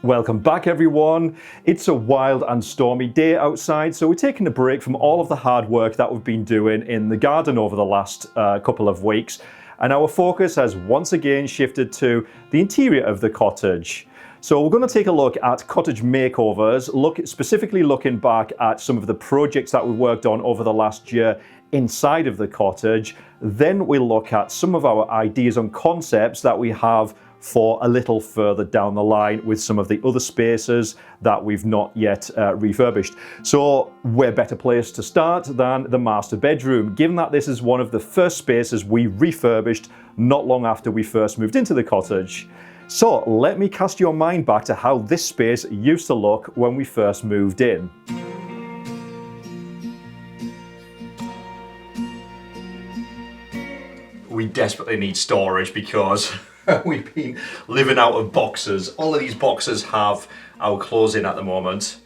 Welcome back everyone. It's a wild and stormy day outside, so we're taking a break from all of the hard work that we've been doing in the garden over the last couple of weeks, and our focus has once again shifted to the interior of the cottage. So we're going to take a look at cottage makeovers, specifically looking back at some of the projects that we worked on over the last year inside of the cottage. Then we'll look at some of our ideas and concepts that we have for a little further down the line with some of the other spaces that we've not yet refurbished. So where better place to start than the master bedroom, given that this is one of the first spaces we refurbished not long after we first moved into the cottage. So let me cast your mind back to how this space used to look when we first moved in. We desperately need storage because we've been living out of boxes. All of these boxes have our clothes in at the moment.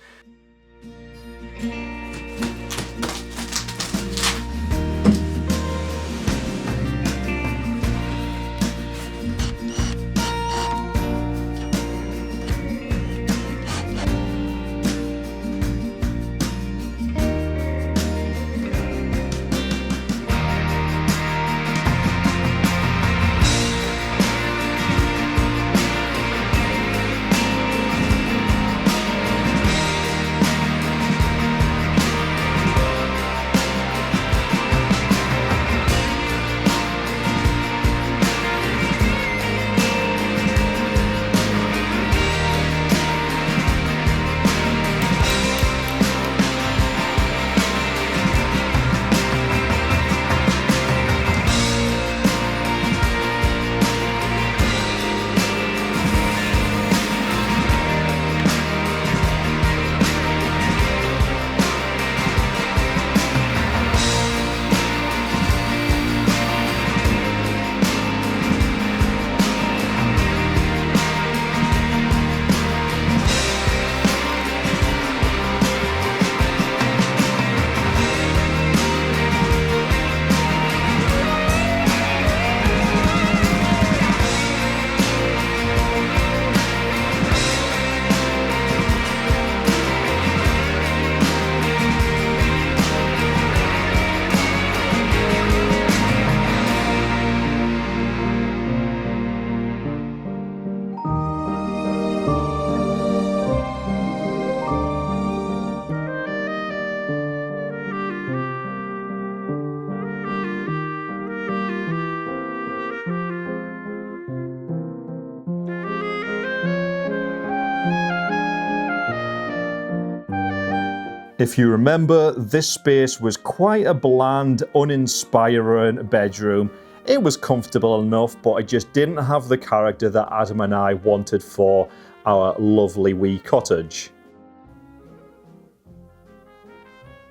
If you remember, this space was quite a bland, uninspiring bedroom. It was comfortable enough, but it just didn't have the character that Adam and I wanted for our lovely wee cottage.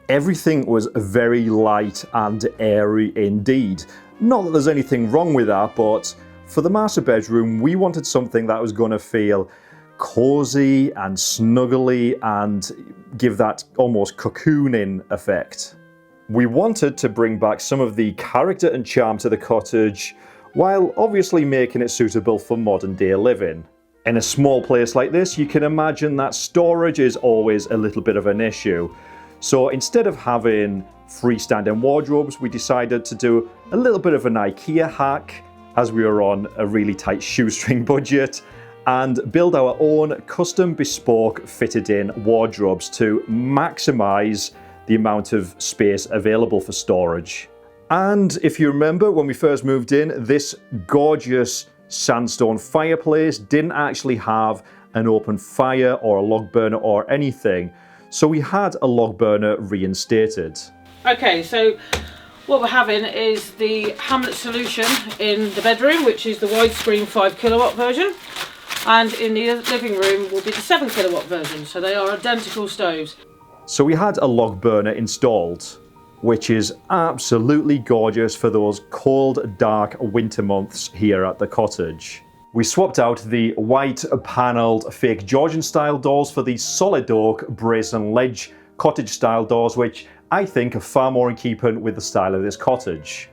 Everything was very light and airy indeed. Not that there's anything wrong with that, but for the master bedroom, we wanted something that was going to feel cozy and snuggly and give that almost cocooning effect. We wanted to bring back some of the character and charm to the cottage while obviously making it suitable for modern day living. In a small place like this, you can imagine that storage is always a little bit of an issue. So instead of having freestanding wardrobes, we decided to do a little bit of an IKEA hack as we were on a really tight shoestring budget, and build our own custom bespoke fitted in wardrobes to maximize the amount of space available for storage. And if you remember when we first moved in, this gorgeous sandstone fireplace didn't actually have an open fire or a log burner or anything, so we had a log burner reinstated. Okay, so what we're having is the Hamlet solution in the bedroom, which is the widescreen 5 kilowatt version. And in the living room will be the 7 kilowatt version, so they are identical stoves. So we had a log burner installed, which is absolutely gorgeous for those cold, dark winter months here at the cottage. We swapped out the white panelled fake Georgian style doors for these solid oak brazen ledge cottage style doors, which I think are far more in keeping with the style of this cottage.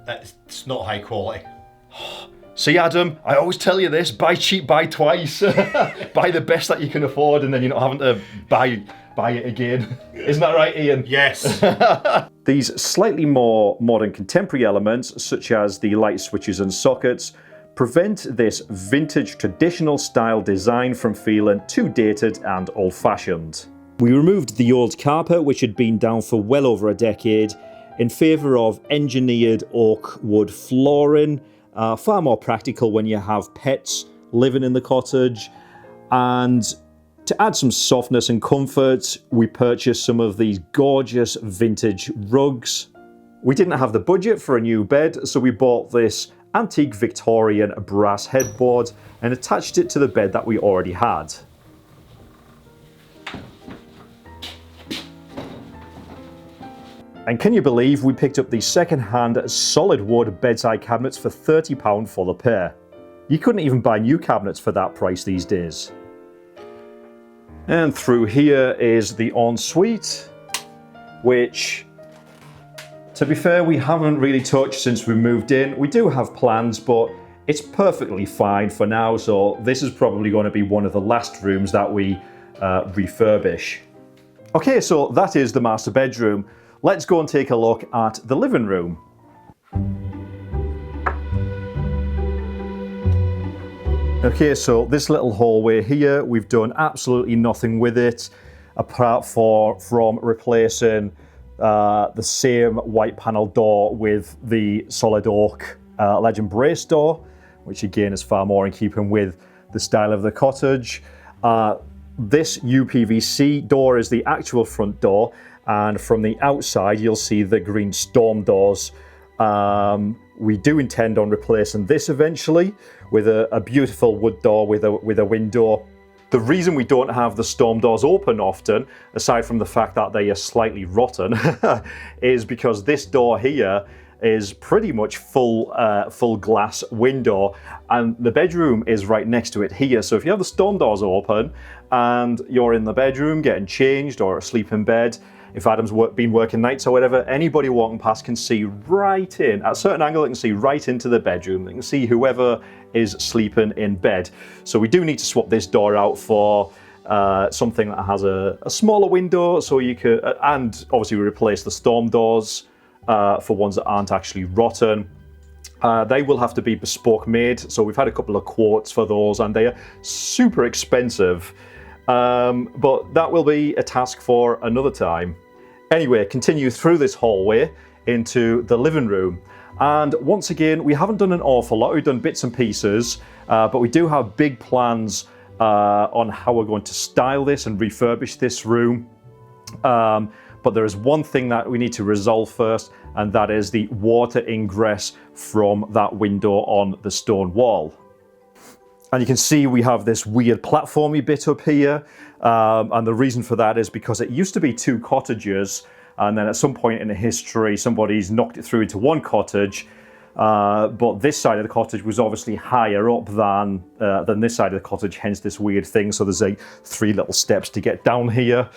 It's not high quality. See, Adam, I always tell you this, buy cheap, buy twice. Buy the best that you can afford and then you're not having to buy it again. Isn't that right, Ian? Yes. These slightly more modern contemporary elements, such as the light switches and sockets, prevent this vintage traditional style design from feeling too dated and old-fashioned. We removed the old carpet, which had been down for well over a decade, in favour of engineered oak wood flooring, far more practical when you have pets living in the cottage. And to add some softness and comfort, we purchased some of these gorgeous vintage rugs. We didn't have the budget for a new bed, so we bought this antique Victorian brass headboard and attached it to the bed that we already had. And can you believe we picked up these second-hand solid wood bedside cabinets for £30 for the pair? You couldn't even buy new cabinets for that price these days. And through here is the ensuite, which, to be fair, we haven't really touched since we moved in. We do have plans, but it's perfectly fine for now, so this is probably going to be one of the last rooms that we refurbish. Okay, so that is the master bedroom. Let's go and take a look at the living room. Okay, so this little hallway here, we've done absolutely nothing with it apart from replacing the same white panel door with the solid oak legend brace door, which again is far more in keeping with the style of the cottage. This UPVC door is the actual front door, and from the outside you'll see the green storm doors. We do intend on replacing this eventually with a beautiful wood door with a window. The reason we don't have the storm doors open often, aside from the fact that they are slightly rotten, is because this door here is pretty much full glass window, and the bedroom is right next to it here. So if you have the storm doors open and you're in the bedroom getting changed or asleep in bed, if Adam's been working nights or whatever, anybody walking past can see right in. At a certain angle, they can see right into the bedroom. They can see whoever is sleeping in bed. So we do need to swap this door out for something that has a smaller window, so you could, and obviously we replace the storm doors for ones that aren't actually rotten. They will have to be bespoke made, so we've had a couple of quotes for those, and they are super expensive. But that will be a task for another time. Anyway, continue through this hallway into the living room. And once again, we haven't done an awful lot. We've done bits and pieces, but we do have big plans on how we're going to style this and refurbish this room. But there is one thing that we need to resolve first, and that is the water ingress from that window on the stone wall. And you can see we have this weird platformy bit up here, and the reason for that is because it used to be two cottages, and then at some point in the history somebody's knocked it through into one cottage, but this side of the cottage was obviously higher up than this side of the cottage, hence this weird thing. So there's like 3 little steps to get down here.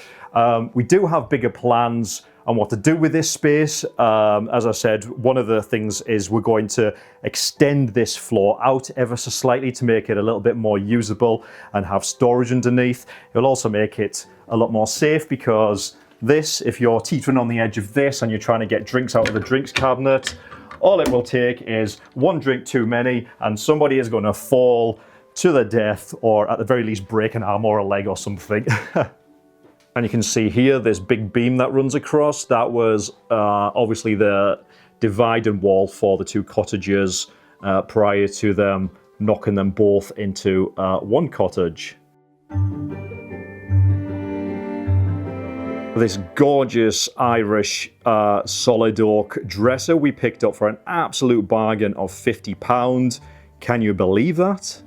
We do have bigger plans on what to do with this space. As I said, one of the things is we're going to extend this floor out ever so slightly to make it a little bit more usable and have storage underneath. It'll also make it a lot more safe, because this, if you're teetering on the edge of this and you're trying to get drinks out of the drinks cabinet, all it will take is one drink too many and somebody is going to fall to their death, or at the very least break an arm or a leg or something. And you can see here this big beam that runs across. That was obviously the dividing wall for the two cottages prior to them knocking them both into one cottage. This gorgeous Irish solid oak dresser we picked up for an absolute bargain of £50. Can you believe that?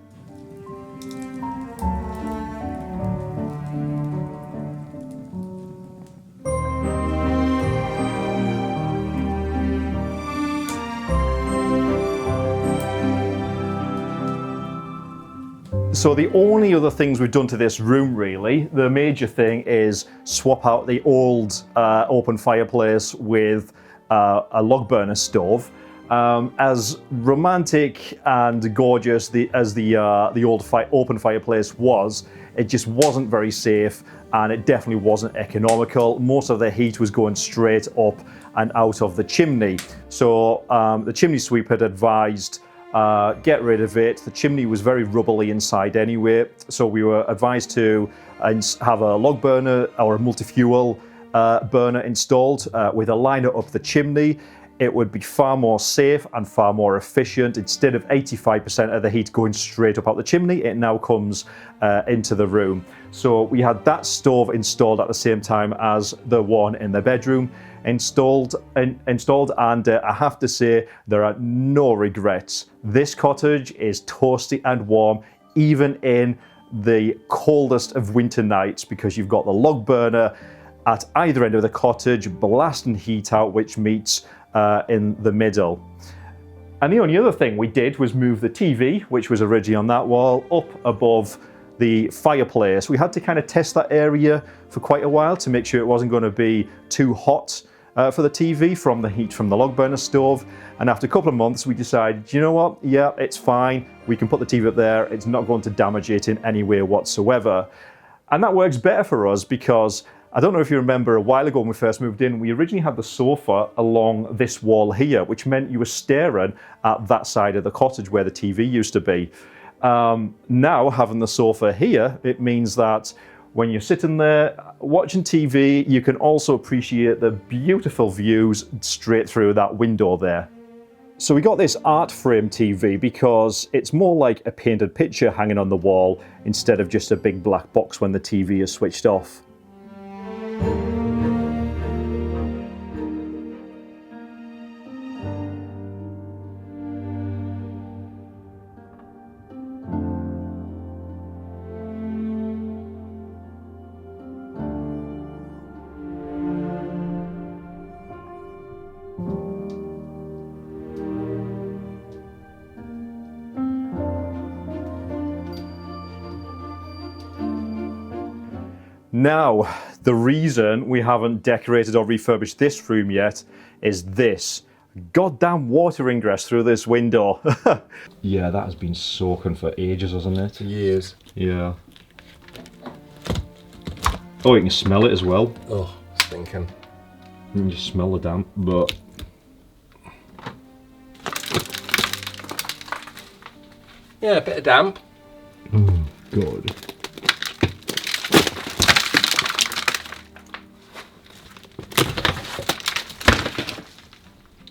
So the only other things we've done to this room, really, the major thing is swap out the old open fireplace with a log burner stove. As romantic and gorgeous as the old open fireplace was, it just wasn't very safe, and it definitely wasn't economical. Most of the heat was going straight up and out of the chimney. So the chimney sweep had advised, get rid of it. The chimney was very rubbly inside anyway, so we were advised to have a log burner or a multi-fuel burner installed with a liner up the chimney. It would be far more safe and far more efficient. Instead of 85% of the heat going straight up out the chimney, it now comes into the room. So we had that stove installed at the same time as the one in the bedroom installed, and I have to say there are no regrets. This cottage is toasty and warm, even in the coldest of winter nights, because you've got the log burner at either end of the cottage blasting heat out, which meets in the middle. And the only other thing we did was move the TV, which was originally on that wall, up above the fireplace. We had to kind of test that area for quite a while to make sure it wasn't going to be too hot for the TV from the heat from the log burner stove. And after a couple of months, we decided, you know what? Yeah, it's fine. We can put the TV up there. It's not going to damage it in any way whatsoever. And that works better for us because I don't know if you remember a while ago when we first moved in, we originally had the sofa along this wall here, which meant you were staring at that side of the cottage where the TV used to be. Now, having the sofa here, it means that when you're sitting there watching TV, you can also appreciate the beautiful views straight through that window there. So we got this art frame TV because it's more like a painted picture hanging on the wall instead of just a big black box when the TV is switched off. Now, the reason we haven't decorated or refurbished this room yet is this goddamn water ingress through this window. Yeah, that has been soaking for ages, hasn't it? Years. Yeah. Oh, you can smell it as well. Oh, stinking. You can just smell the damp, but... Yeah, a bit of damp. Oh, God.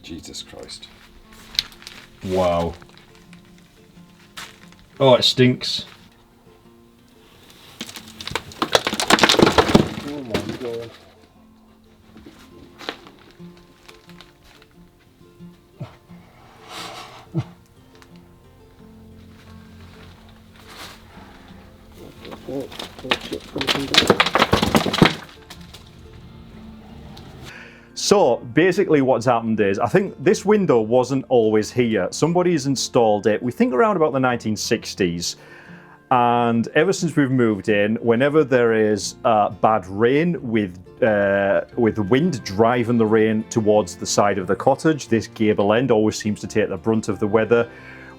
Jesus Christ. Wow. Oh, it stinks. Oh my God. So basically what's happened is, I think this window wasn't always here. Somebody's installed it, we think around about the 1960s. And ever since we've moved in, whenever there is bad rain with wind driving the rain towards the side of the cottage, this gable end always seems to take the brunt of the weather.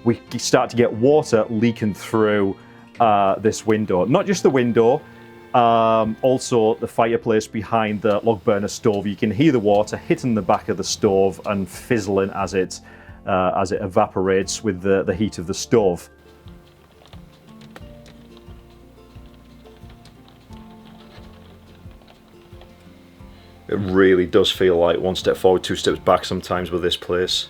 We start to get water leaking through this window. Not just the window, also the fireplace behind the log burner stove. You can hear the water hitting the back of the stove and fizzling as it evaporates with the heat of the stove. It really does feel like one step forward, two steps back sometimes with this place.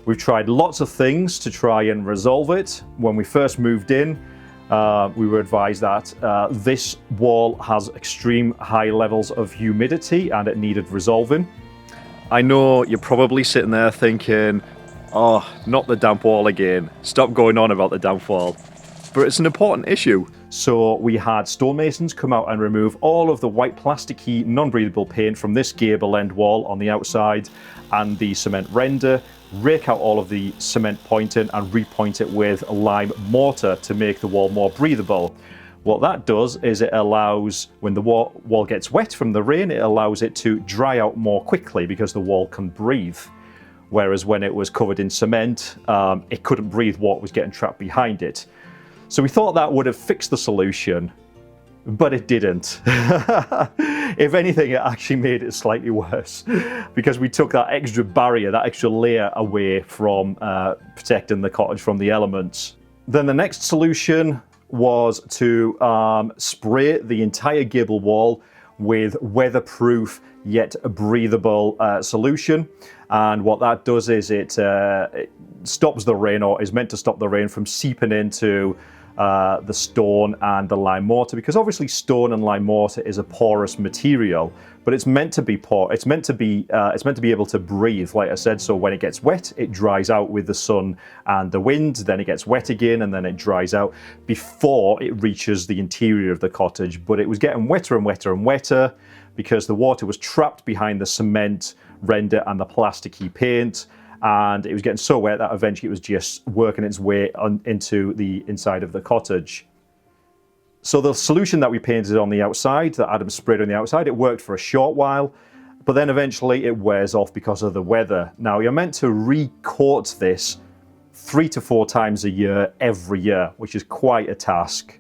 We've tried lots of things to try and resolve it. When we first moved in, we were advised that this wall has extreme high levels of humidity and it needed resolving. I know you're probably sitting there thinking, oh, not the damp wall again. Stop going on about the damp wall. But it's an important issue. So we had stonemasons come out and remove all of the white plasticky non-breathable paint from this gable end wall on the outside and the cement render, rake out all of the cement pointing and repoint it with a lime mortar to make the wall more breathable. What that does is it allows, when the wall gets wet from the rain, it allows it to dry out more quickly because the wall can breathe. whereas when it was covered in cement, it couldn't breathe what was getting trapped behind it. So we thought that would have fixed the solution, but it didn't. If anything, it actually made it slightly worse because we took that extra barrier, that extra layer away from protecting the cottage from the elements. Then the next solution was to spray the entire gable wall with weatherproof yet breathable solution. And what that does is it stops the rain, or is meant to stop the rain from seeping into the stone and the lime mortar, because obviously stone and lime mortar is a porous material, but it's meant to be it's meant to be able to breathe, like I said. So when it gets wet, it dries out with the sun and the wind, then it gets wet again, and then it dries out before it reaches the interior of the cottage. But it was getting wetter and wetter and wetter because the water was trapped behind the cement, render and the plasticky paint. And it was getting so wet that eventually it was just working its way into the inside of the cottage. So the solution that we painted on the outside, that Adam sprayed on the outside, it worked for a short while, but then eventually it wears off because of the weather. Now, you're meant to re-coat this 3 to 4 times a year, every year, which is quite a task.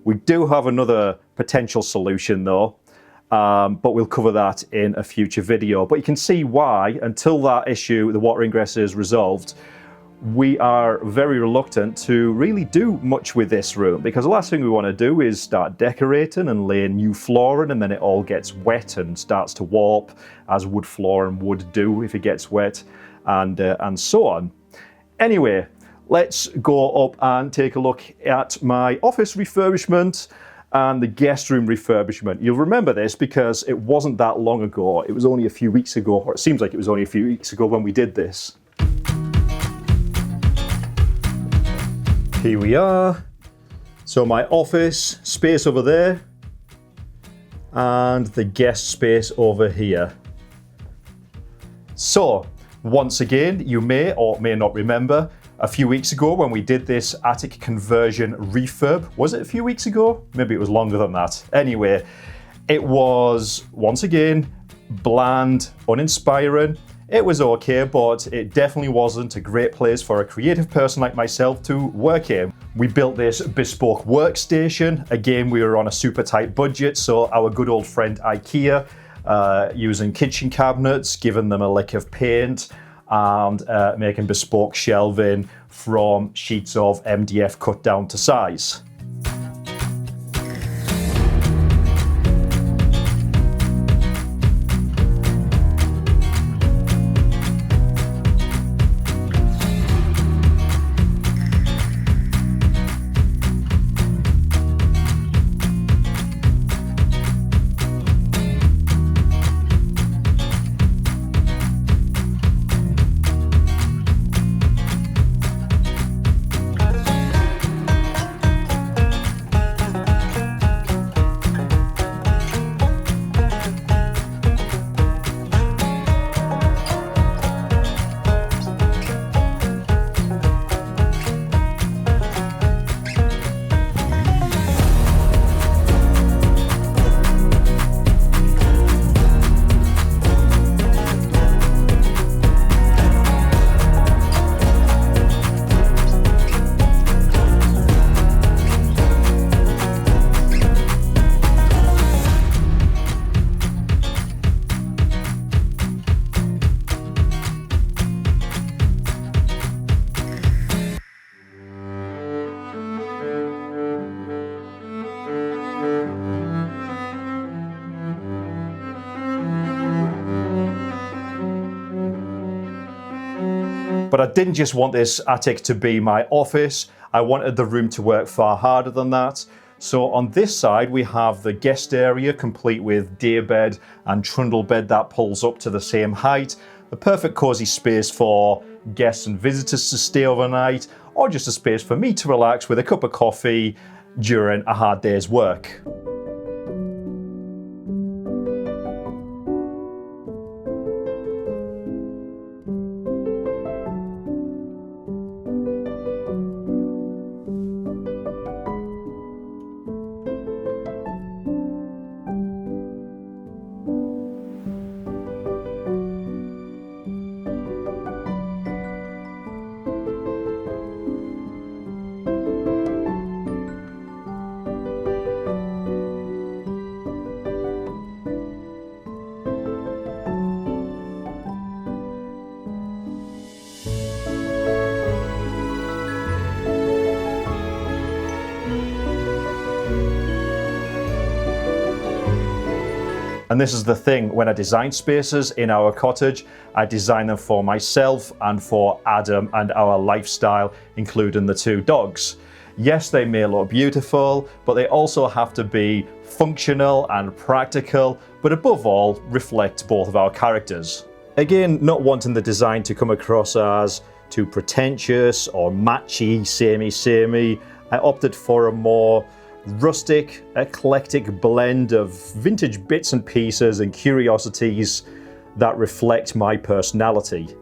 We do have another potential solution though, but we'll cover that in a future video. But you can see why, until that issue, the water ingress, is resolved, we are very reluctant to really do much with this room, because the last thing we want to do is start decorating and lay new flooring, and then it all gets wet and starts to warp, as wood flooring would do if it gets wet, and so on. Anyway, let's go up and take a look at my office refurbishment and the guest room refurbishment. You'll remember this because it wasn't that long ago. It was only a few weeks ago, or it seems like it was only a few weeks ago when we did this. Here we are. So my office space over there and the guest space over here. So once again, you may or may not remember a few weeks ago when we did this attic conversion refurb. Was it a few weeks ago? Maybe it was longer than that. Anyway, it was, once again, bland, uninspiring. It was okay, but it definitely wasn't a great place for a creative person like myself to work in. We built this bespoke workstation. Again, we were on a super tight budget, so our good old friend IKEA, using kitchen cabinets, giving them a lick of paint, and making bespoke shelving from sheets of MDF cut down to size. But I didn't just want this attic to be my office. I wanted the room to work far harder than that. So on this side, we have the guest area, complete with daybed and trundle bed that pulls up to the same height. The perfect cozy space for guests and visitors to stay overnight, or just a space for me to relax with a cup of coffee during a hard day's work. And this is the thing, when I design spaces in our cottage, I design them for myself and for Adam and our lifestyle, including the 2 dogs. Yes, they may look beautiful, but they also have to be functional and practical, but above all, reflect both of our characters. Again, not wanting the design to come across as too pretentious or matchy, samey, I opted for a more rustic, eclectic blend of vintage bits and pieces and curiosities that reflect my personality.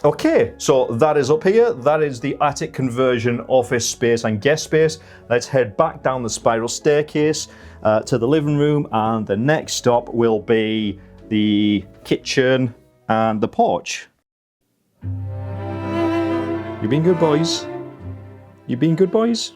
Okay, so that is up here. That is the attic conversion, office space and guest space. Let's head back down the spiral staircase to the living room, and the next stop will be the kitchen and the porch. You been good boys? You been good boys?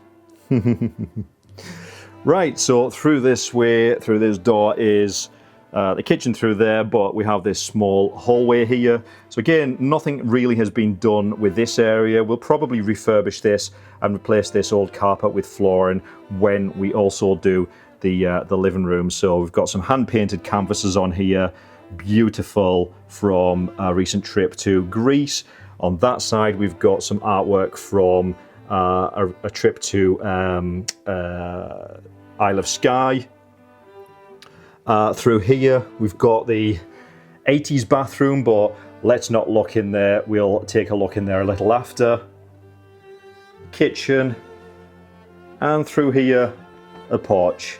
Right, so through this way, through this door is the kitchen through there, but we have this small hallway here. So again, nothing really has been done with this area. We'll probably refurbish this and replace this old carpet with flooring when we also do the living room. So we've got some hand-painted canvases on here, beautiful, from a recent trip to Greece. On that side, we've got some artwork from a trip to Isle of Skye. Through here, we've got the 80s bathroom, but let's not look in there. We'll take a look in there a little after. Kitchen, and through here, a porch.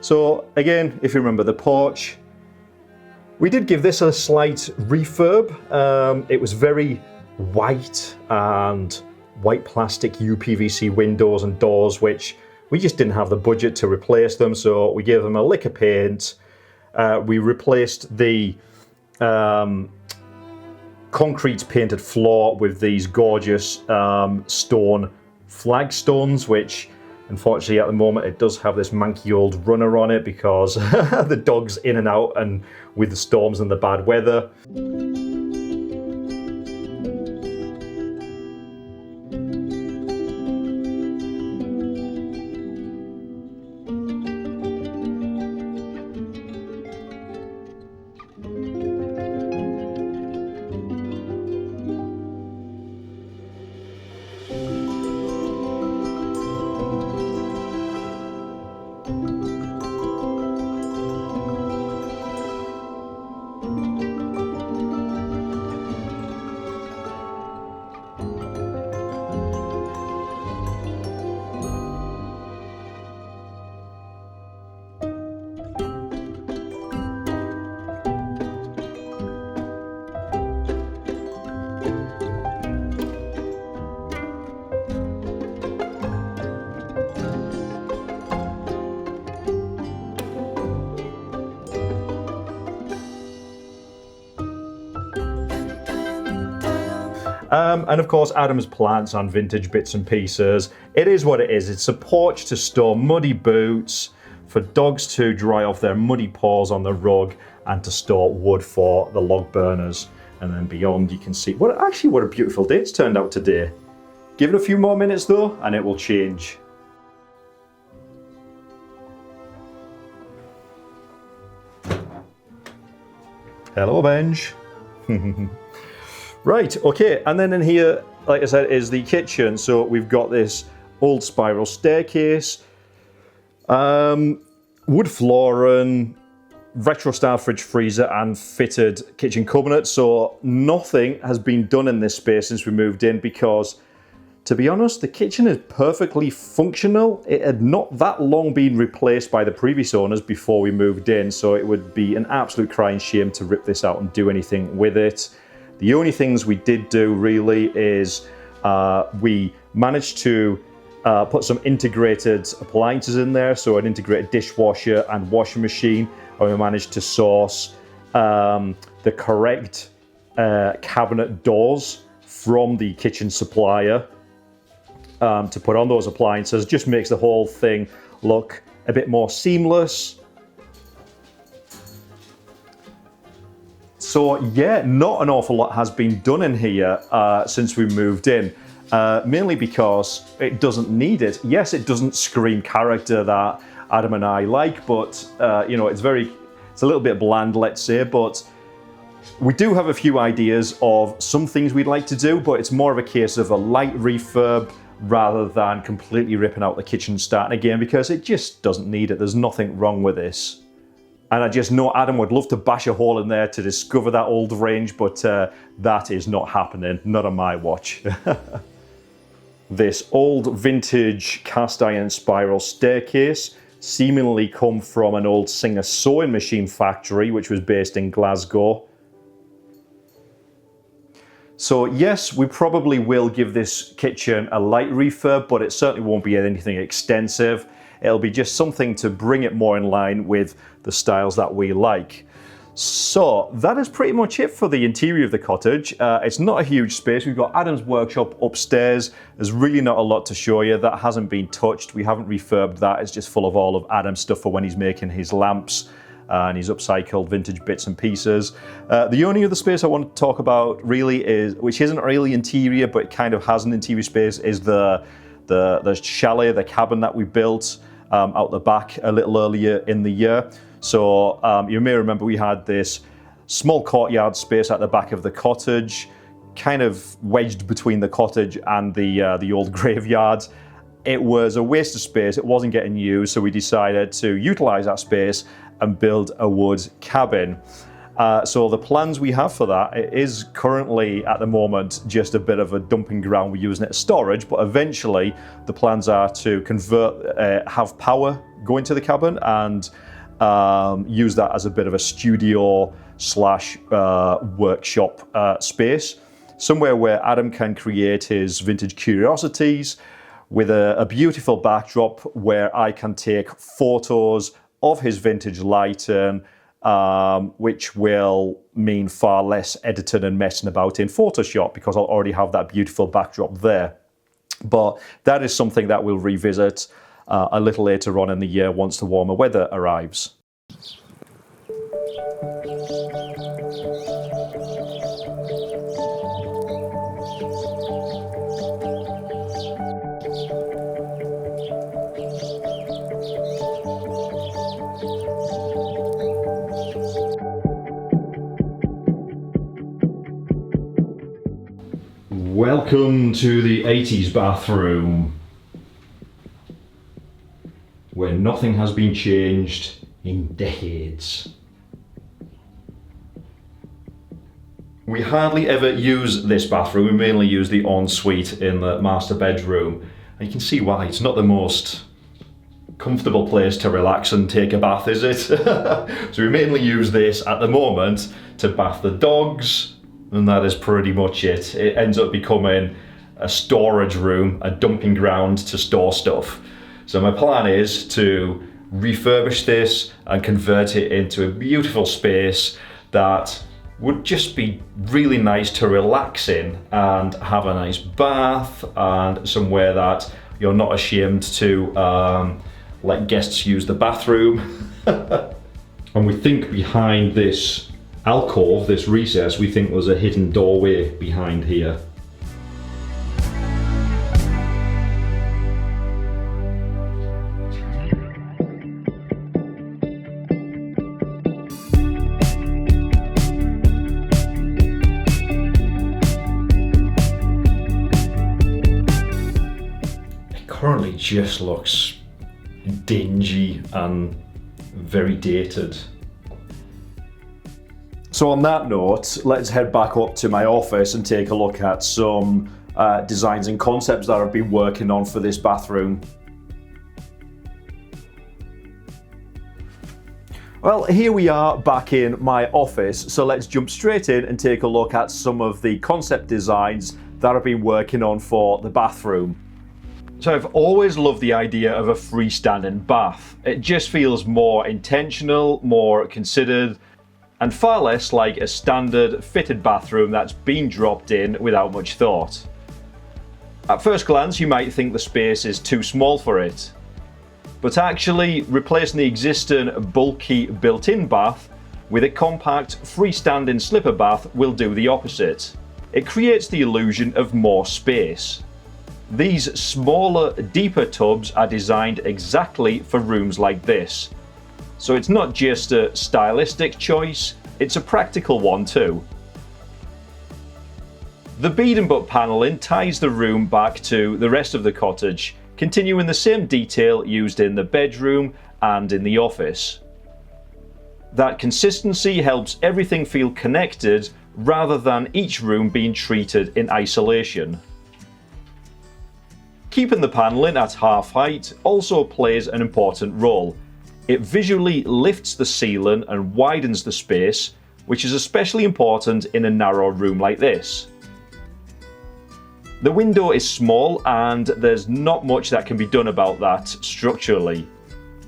So again, if you remember the porch, we did give this a slight refurb. It was very white and white plastic UPVC windows and doors, which we just didn't have the budget to replace them, so we gave them a lick of paint. We replaced the concrete painted floor with these gorgeous stone flagstones, which unfortunately at the moment it does have this manky old runner on it because the dog's in and out and with the storms and the bad weather. And of course, Adam's plants and vintage bits and pieces. It is what it is. It's a porch to store muddy boots, for dogs to dry off their muddy paws on the rug, and to store wood for the log burners. And then beyond, you can see what a beautiful day it's turned out today. Give it a few more minutes though, and it will change. Hello, Benj. Right, okay, and then in here, like I said, is the kitchen. So we've got this old spiral staircase, wood flooring, retro style fridge freezer, and fitted kitchen cabinet. So nothing has been done in this space since we moved in because, to be honest, the kitchen is perfectly functional. It had not that long been replaced by the previous owners before we moved in, so it would be an absolute crying shame to rip this out and do anything with it. The only things we did do really is we managed to put some integrated appliances in there, so an integrated dishwasher and washing machine, and we managed to source the correct cabinet doors from the kitchen supplier to put on those appliances. Just makes the whole thing look a bit more seamless. So yeah, not an awful lot has been done in here since we moved in, mainly because it doesn't need it. Yes, it doesn't scream character that Adam and I like, but you know, it's very It's a little bit bland, let's say, but we do have a few ideas of some things we'd like to do, but it's more of a case of a light refurb rather than completely ripping out the kitchen starting again, because it just doesn't need it. There's nothing wrong with this. And I just know Adam would love to bash a hole in there to discover that old range, but that is not happening, not on my watch. This old vintage cast iron spiral staircase seemingly come from an old Singer sewing machine factory, which was based in Glasgow. So yes, we probably will give this kitchen a light refurb, but it certainly won't be anything extensive. It'll be just something to bring it more in line with the styles that we like. So that is pretty much it for the interior of the cottage. It's not a huge space. We've got Adam's workshop upstairs. There's really not a lot to show you. That hasn't been touched. We haven't refurbed that. It's just full of all of Adam's stuff for when he's making his lamps and his upcycled vintage bits and pieces. The only other space I want to talk about really is, which isn't really interior, but it kind of has an interior space, is the chalet, the cabin that we built out the back a little earlier in the year. So you may remember we had this small courtyard space at the back of the cottage, kind of wedged between the cottage and the old graveyard. It was a waste of space, it wasn't getting used, so we decided to utilize that space and build a wood cabin. So the plans we have for that, it is currently at the moment just a bit of a dumping ground. We're using it as storage, but eventually the plans are to convert, have power go into the cabin and use that as a bit of a studio slash workshop space. Somewhere where Adam can create his vintage curiosities with a beautiful backdrop where I can take photos of his vintage lighting, which will mean far less editing and messing about in Photoshop because I'll already have that beautiful backdrop there. But that is something that we'll revisit a little later on in the year once the warmer weather arrives. Welcome to the 80s bathroom, where nothing has been changed in decades. We hardly ever use this bathroom. We mainly use the ensuite in the master bedroom. And you can see why. It's not the most comfortable place to relax and take a bath, is it? So we mainly use this at the moment to bath the dogs, and that is pretty much it. It ends up becoming a storage room, a dumping ground to store stuff. So my plan is to refurbish this and convert it into a beautiful space that would just be really nice to relax in and have a nice bath and somewhere that you're not ashamed to let guests use the bathroom. And we think behind this alcove, this recess, we think there's a hidden doorway behind here. It currently just looks dingy and very dated. So on that note, let's head back up to my office and take a look at some designs and concepts that I've been working on for this bathroom. Well, here we are back in my office, so let's jump straight in and take a look at some of the concept designs that I've been working on for the bathroom. So I've always loved the idea of a freestanding bath. It just feels more intentional, more considered, and far less like a standard fitted bathroom that's been dropped in without much thought. At first glance, you might think the space is too small for it. But actually, replacing the existing bulky built-in bath with a compact freestanding slipper bath will do the opposite. It creates the illusion of more space. These smaller, deeper tubs are designed exactly for rooms like this. So it's not just a stylistic choice, it's a practical one too. The bead and butt panelling ties the room back to the rest of the cottage, continuing the same detail used in the bedroom and in the office. That consistency helps everything feel connected rather than each room being treated in isolation. Keeping the panelling at half height also plays an important role. It visually lifts the ceiling and widens the space, which is especially important in a narrow room like this. The window is small and there's not much that can be done about that structurally.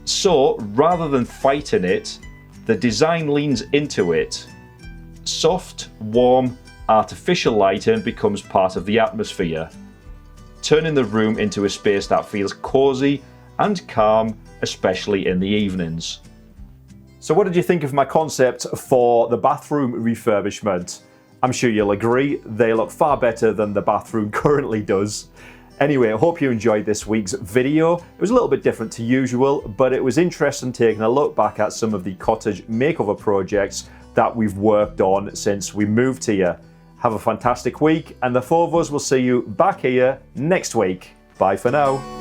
So rather than fighting it, the design leans into it. Soft, warm, artificial lighting becomes part of the atmosphere, turning the room into a space that feels cozy and calm, especially in the evenings. So what did you think of my concept for the bathroom refurbishment? I'm sure you'll agree, they look far better than the bathroom currently does. Anyway, I hope you enjoyed this week's video. It was a little bit different to usual, but it was interesting taking a look back at some of the cottage makeover projects that we've worked on since we moved here. Have a fantastic week, and the four of us will see you back here next week. Bye for now.